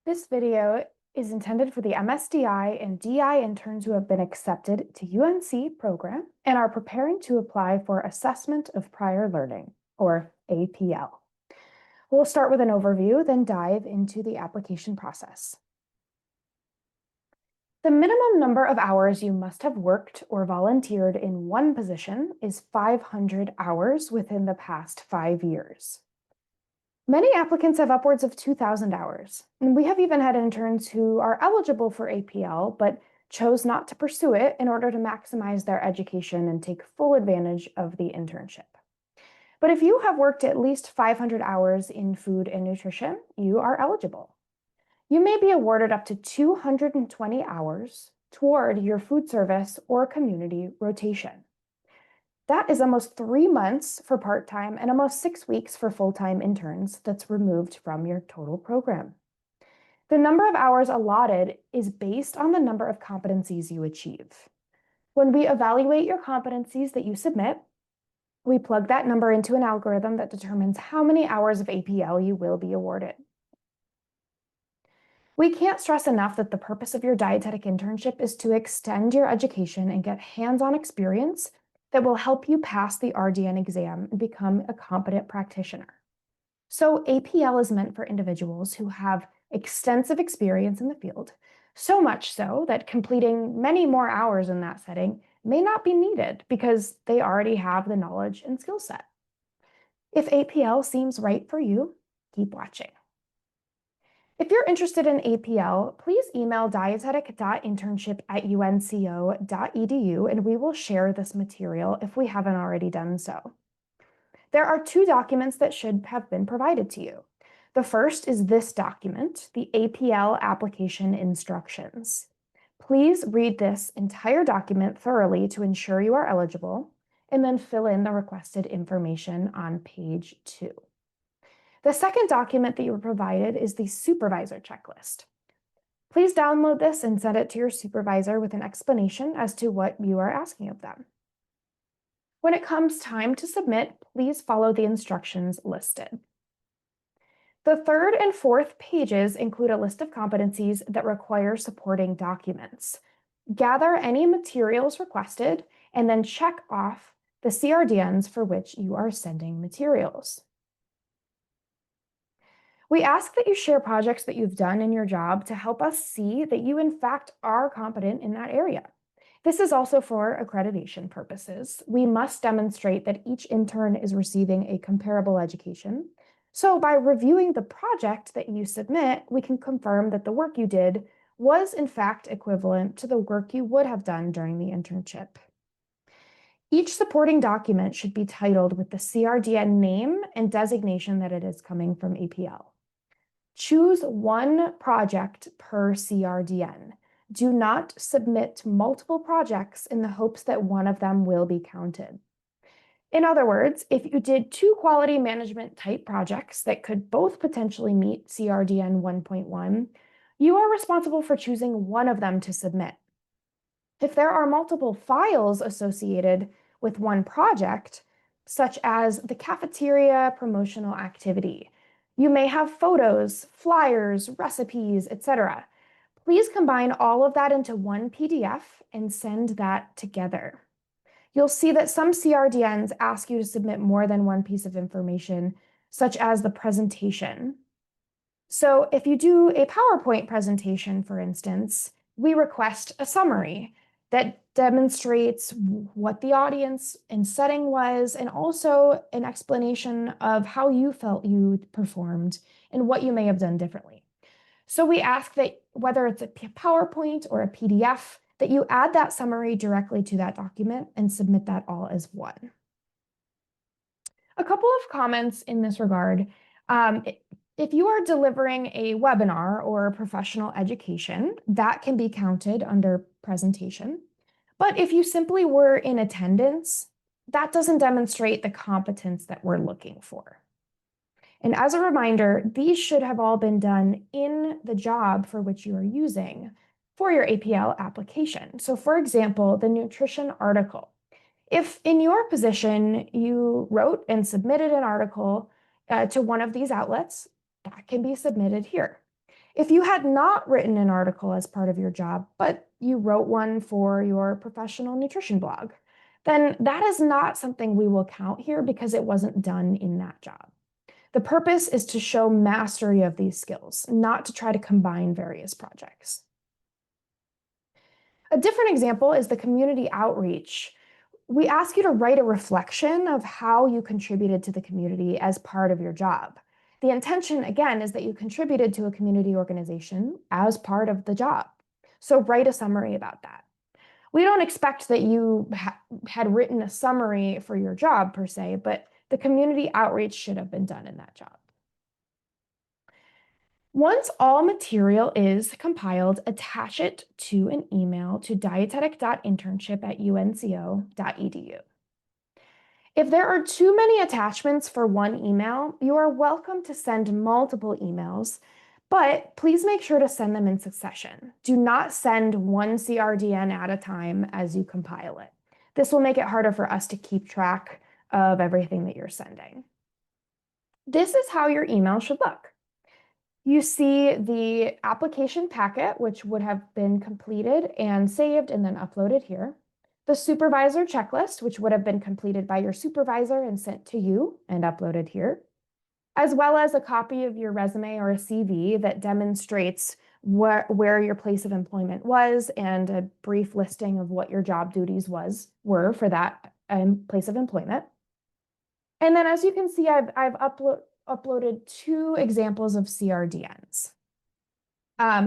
This video is intended for the MSDI and DI interns who have been accepted to UNC program and are preparing to apply for Assessment of Prior Learning, or APL. We'll start with an overview, then dive into the application process. The minimum number of hours you must have worked or volunteered in one position is 500 hours within the past 5 years. Many applicants have upwards of 2,000 hours, and we have even had interns who are eligible for APL but chose not to pursue it in order to maximize their education and take full advantage of the internship. But if you have worked at least 500 hours in food and nutrition, you are eligible. You may be awarded up to 220 hours toward your food service or community rotation. That is almost 3 months for part-time and almost 6 weeks for full-time interns that's removed from your total program. The number of hours allotted is based on the number of competencies you achieve. When we evaluate your competencies that you submit, we plug that number into an algorithm that determines how many hours of APL you will be awarded. We can't stress enough that the purpose of your dietetic internship is to extend your education and get hands-on experience that will help you pass the RDN exam and become a competent practitioner. So APL is meant for individuals who have extensive experience in the field, so much so that completing many more hours in that setting may not be needed because they already have the knowledge and skill set. If APL seems right for you, keep watching. If you're interested in APL, please email dietetic.internship@unco.edu and we will share this material if we haven't already done so. There are 2 documents that should have been provided to you. The first is this document, the APL Application Instructions. Please read this entire document thoroughly to ensure you are eligible, and then fill in the requested information on page 2. The second document that you were provided is the supervisor checklist. Please download this and send it to your supervisor with an explanation as to what you are asking of them. When it comes time to submit, please follow the instructions listed. The 3rd and 4th pages include a list of competencies that require supporting documents. Gather any materials requested and then check off the CRDNs for which you are sending materials. We ask that you share projects that you've done in your job to help us see that you in fact are competent in that area. This is also for accreditation purposes. We must demonstrate that each intern is receiving a comparable education. So by reviewing the project that you submit, we can confirm that the work you did was in fact equivalent to the work you would have done during the internship. Each supporting document should be titled with the CRDN name and designation that it is coming from APL. Choose one project per CRDN. Do not submit multiple projects in the hopes that one of them will be counted. In other words, if you did 2 quality management type projects that could both potentially meet CRDN 1.1, you are responsible for choosing one of them to submit. If there are multiple files associated with one project, such as the cafeteria promotional activity, you may have photos, flyers, recipes, etc. Please combine all of that into one PDF and send that together. You'll see that some CRDNs ask you to submit more than one piece of information, such as the presentation. So if you do a PowerPoint presentation, for instance, we request a summary that demonstrates what the audience and setting was, and also an explanation of how you felt you performed and what you may have done differently. So we ask that whether it's a PowerPoint or a PDF, that you add that summary directly to that document and submit that all as one. A couple of comments in this regard. If you are delivering a webinar or a professional education, that can be counted under presentation. But if you simply were in attendance, that doesn't demonstrate the competence that we're looking for. And as a reminder, these should have all been done in the job for which you are using for your APL application. So for example, the nutrition article. If in your position you wrote and submitted an article to one of these outlets, that can be submitted here. If you had not written an article as part of your job, but you wrote one for your professional nutrition blog, then that is not something we will count here because it wasn't done in that job. The purpose is to show mastery of these skills, not to try to combine various projects. A different example is the community outreach. We ask you to write a reflection of how you contributed to the community as part of your job. The intention, again, is that you contributed to a community organization as part of the job. So write a summary about that. We don't expect that you had written a summary for your job per se, but the community outreach should have been done in that job. Once all material is compiled, attach it to an email to dietetic.internship@unco.edu. If there are too many attachments for one email, you are welcome to send multiple emails, but please make sure to send them in succession. Do not send one CRDN at a time as you compile it. This will make it harder for us to keep track of everything that you're sending. This is how your email should look. You see the application packet, which would have been completed and saved and then uploaded here. The supervisor checklist, which would have been completed by your supervisor and sent to you and uploaded here, as well as a copy of your resume or a CV that demonstrates where your place of employment was and a brief listing of what your job duties were for that place of employment. And then as you can see, I've uploaded 2 examples of CRDNs.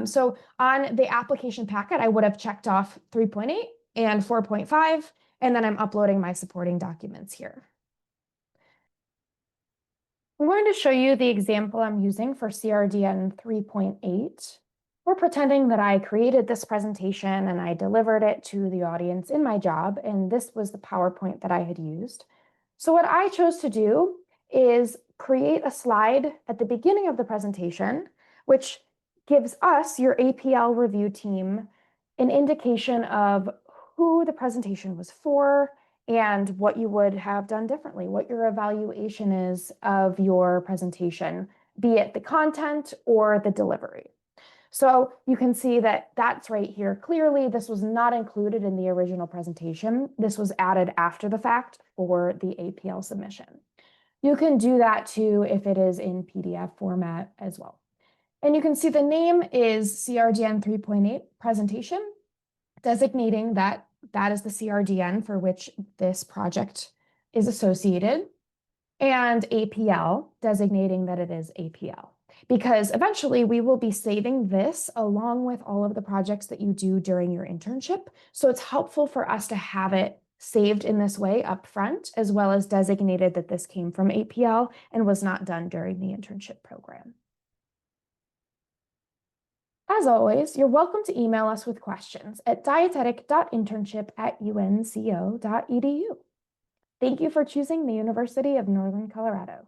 So on the application packet, I would have checked off 3.8 and 4.5, and then I'm uploading my supporting documents here. I'm going to show you the example I'm using for CRDN 3.8. We're pretending that I created this presentation and I delivered it to the audience in my job, and this was the PowerPoint that I had used. So what I chose to do is create a slide at the beginning of the presentation, which gives us, your APL review team, an indication of who the presentation was for and what you would have done differently, what your evaluation is of your presentation, be it the content or the delivery. So you can see that that's right here. Clearly, this was not included in the original presentation. This was added after the fact for the APL submission. You can do that too if it is in PDF format as well. And you can see the name is CRDN 3.8 presentation, designating that that is the CRDN for which this project is associated, and APL, designating that it is APL. Because eventually we will be saving this along with all of the projects that you do during your internship. So it's helpful for us to have it saved in this way up front, as well as designated that this came from APL and was not done during the internship program. As always, you're welcome to email us with questions at dietetic.internship@unco.edu. Thank you for choosing the University of Northern Colorado.